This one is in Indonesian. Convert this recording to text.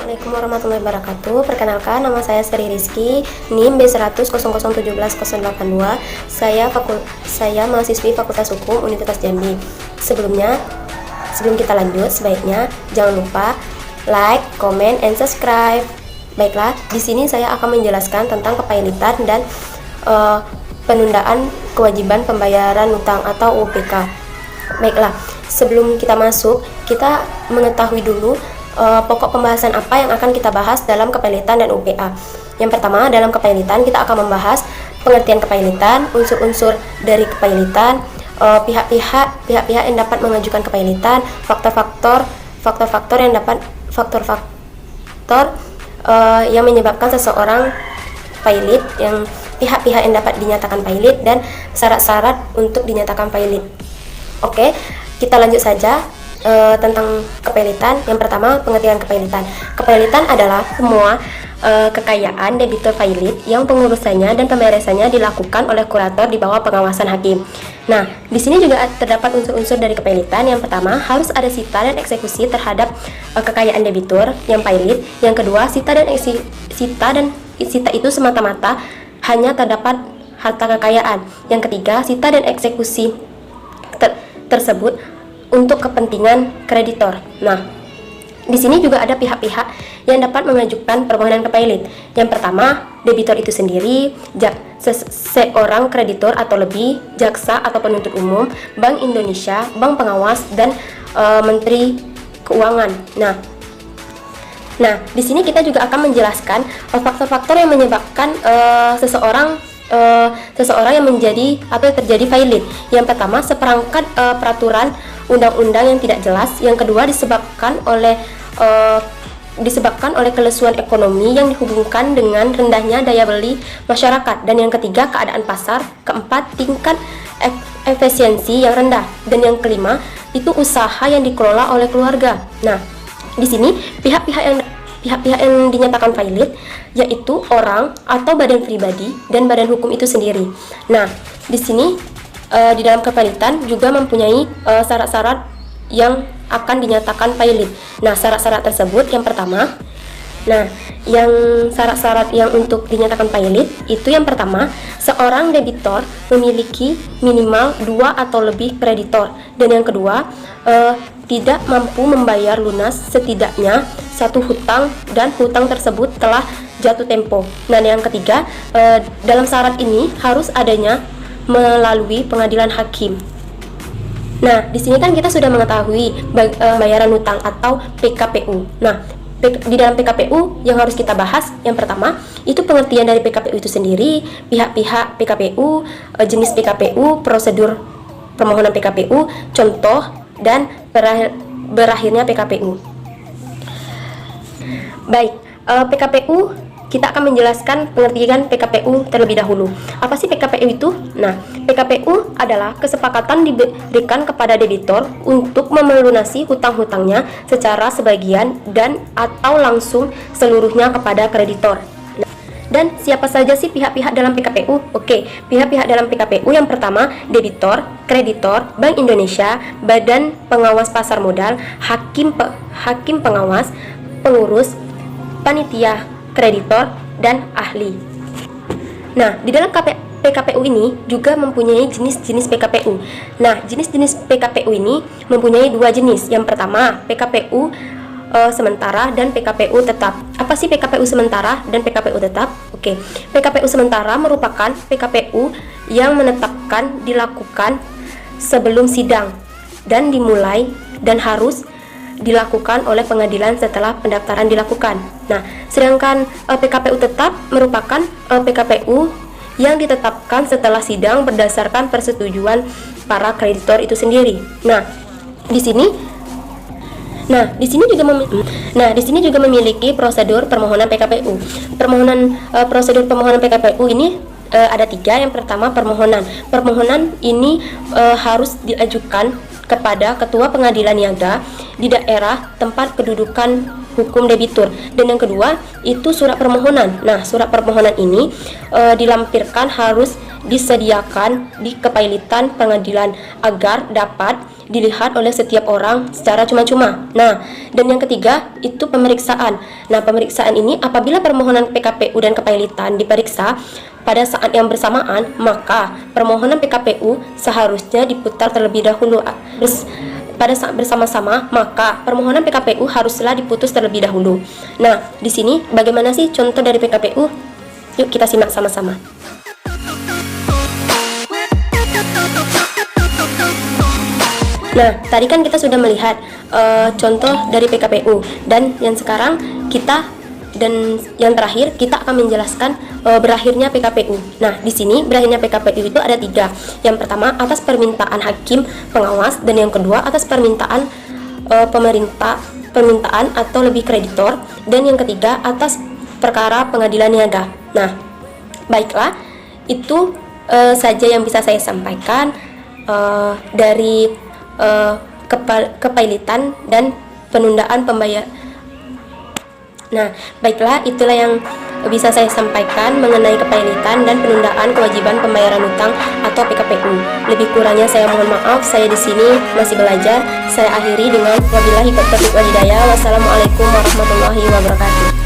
Assalamualaikum warahmatullahi wabarakatuh. Perkenalkan, nama saya Sri Rizky, NIM B1000017-082. Saya mahasiswi Fakultas Hukum Universitas Jambi. Sebelum kita lanjut, sebaiknya jangan lupa like, comment, and subscribe. Baiklah, di sini saya akan menjelaskan tentang kepailitan dan penundaan kewajiban pembayaran utang atau UPK. Baiklah, sebelum kita masuk, kita mengetahui dulu pokok pembahasan apa yang akan kita bahas dalam kepailitan dan UPA. Yang pertama, dalam kepailitan kita akan membahas pengertian kepailitan, unsur-unsur dari kepailitan, pihak-pihak yang dapat mengajukan kepailitan, faktor-faktor yang menyebabkan seseorang pailit, yang pihak-pihak yang dapat dinyatakan pailit, dan syarat-syarat untuk dinyatakan pailit. Oke, kita lanjut saja tentang kepailitan. Yang pertama, pengertian kepailitan. Kepailitan adalah semua kekayaan debitur pailit yang pengurusannya dan pemberesannya dilakukan oleh kurator di bawah pengawasan hakim. Nah, di sini juga terdapat unsur-unsur dari kepailitan. Yang pertama, harus ada sita dan eksekusi terhadap kekayaan debitur yang pailit. Yang kedua, sita itu semata-mata hanya terdapat harta kekayaan. Yang ketiga, sita dan eksekusi tersebut untuk kepentingan kreditor. Nah, di sini juga ada pihak-pihak yang dapat mengajukan permohonan kepailit. Yang pertama, debitur itu sendiri, seorang kreditor atau lebih, jaksa atau penuntut umum, Bank Indonesia, bank pengawas, dan Menteri Keuangan. Nah, di sini kita juga akan menjelaskan faktor-faktor yang menyebabkan seseorang yang menjadi atau terjadi pailit. Yang pertama, seperangkat peraturan undang-undang yang tidak jelas. Yang kedua, disebabkan oleh kelesuan ekonomi yang dihubungkan dengan rendahnya daya beli masyarakat. Dan yang ketiga, keadaan pasar. Keempat, tingkat efisiensi yang rendah. Dan yang kelima, itu usaha yang dikelola oleh keluarga. Nah, di sini pihak-pihak yang dinyatakan pailit yaitu orang atau badan pribadi dan badan hukum itu sendiri. Nah, di sini di dalam kepailitan juga mempunyai syarat-syarat yang akan dinyatakan pailit. Nah, syarat-syarat tersebut yang pertama, yang syarat-syarat yang untuk dinyatakan pailit itu yang pertama, seorang debitor memiliki minimal 2 atau lebih kreditor. Dan yang kedua, tidak mampu membayar lunas setidaknya satu hutang dan hutang tersebut telah jatuh tempo. Dan yang ketiga, dalam syarat ini harus adanya melalui pengadilan hakim. Nah, di sini kan kita sudah mengetahui bayaran hutang atau PKPU. Nah, di dalam PKPU yang harus kita bahas, yang pertama itu pengertian dari PKPU itu sendiri, pihak-pihak PKPU, jenis PKPU, prosedur permohonan PKPU, contoh, dan berakhirnya PKPU. Baik, PKPU kita akan menjelaskan pengertian PKPU terlebih dahulu. Apa sih PKPU itu? Nah, PKPU adalah kesepakatan diberikan kepada debitor untuk melunasi hutang-hutangnya secara sebagian dan atau langsung seluruhnya kepada kreditor. Dan siapa saja sih pihak-pihak dalam PKPU? Oke, pihak-pihak dalam PKPU yang pertama, debitor, kreditor, Bank Indonesia, Badan Pengawas Pasar Modal, hakim pengawas, pengurus, panitia kreditor, dan ahli. Nah, di dalam PKPU ini juga mempunyai jenis-jenis PKPU. Nah, jenis-jenis PKPU ini mempunyai 2 jenis. Yang pertama, PKPU sementara dan PKPU tetap. Apa sih PKPU sementara dan PKPU tetap? Oke, PKPU sementara merupakan PKPU yang menetapkan dilakukan sebelum sidang dan dimulai dan harus dilakukan oleh pengadilan setelah pendaftaran dilakukan. Nah, sedangkan PKPU tetap merupakan PKPU yang ditetapkan setelah sidang berdasarkan persetujuan para kreditor itu sendiri. Nah, di sini juga memiliki prosedur permohonan PKPU. Prosedur permohonan PKPU ini ada 3. Yang pertama, permohonan ini harus diajukan kepada Ketua Pengadilan Niaga di daerah tempat kedudukan hukum debitur. Dan yang kedua, itu surat permohonan. Nah, surat permohonan ini dilampirkan harus disediakan di kepailitan pengadilan agar dapat dilihat oleh setiap orang secara cuma-cuma. Nah, dan yang ketiga itu pemeriksaan. Nah, pemeriksaan ini apabila permohonan PKPU dan kepailitan diperiksa pada saat yang bersamaan, maka permohonan PKPU seharusnya diputar terlebih dahulu. Pada saat bersama-sama, maka permohonan PKPU haruslah diputus terlebih dahulu. Nah, di sini bagaimana sih contoh dari PKPU? Yuk kita simak sama-sama. Nah, tadi kan kita sudah melihat contoh dari PKPU, dan yang terakhir kita akan menjelaskan berakhirnya PKPU. Nah, di sini berakhirnya PKPU itu ada 3. Yang pertama atas permintaan hakim pengawas, dan yang kedua atas permintaan permintaan atau lebih kreditor, dan yang ketiga atas perkara pengadilan niaga. Nah, baiklah, itu saja yang bisa saya sampaikan dari kepailitan dan penundaan pembayar. Nah, baiklah, itulah yang bisa saya sampaikan mengenai kepailitan dan penundaan kewajiban pembayaran utang atau PKPU. Lebih kurangnya saya mohon maaf, saya di sini masih belajar. Saya akhiri dengan wabillahi taufiq wal hidayah. Wassalamualaikum warahmatullahi wabarakatuh.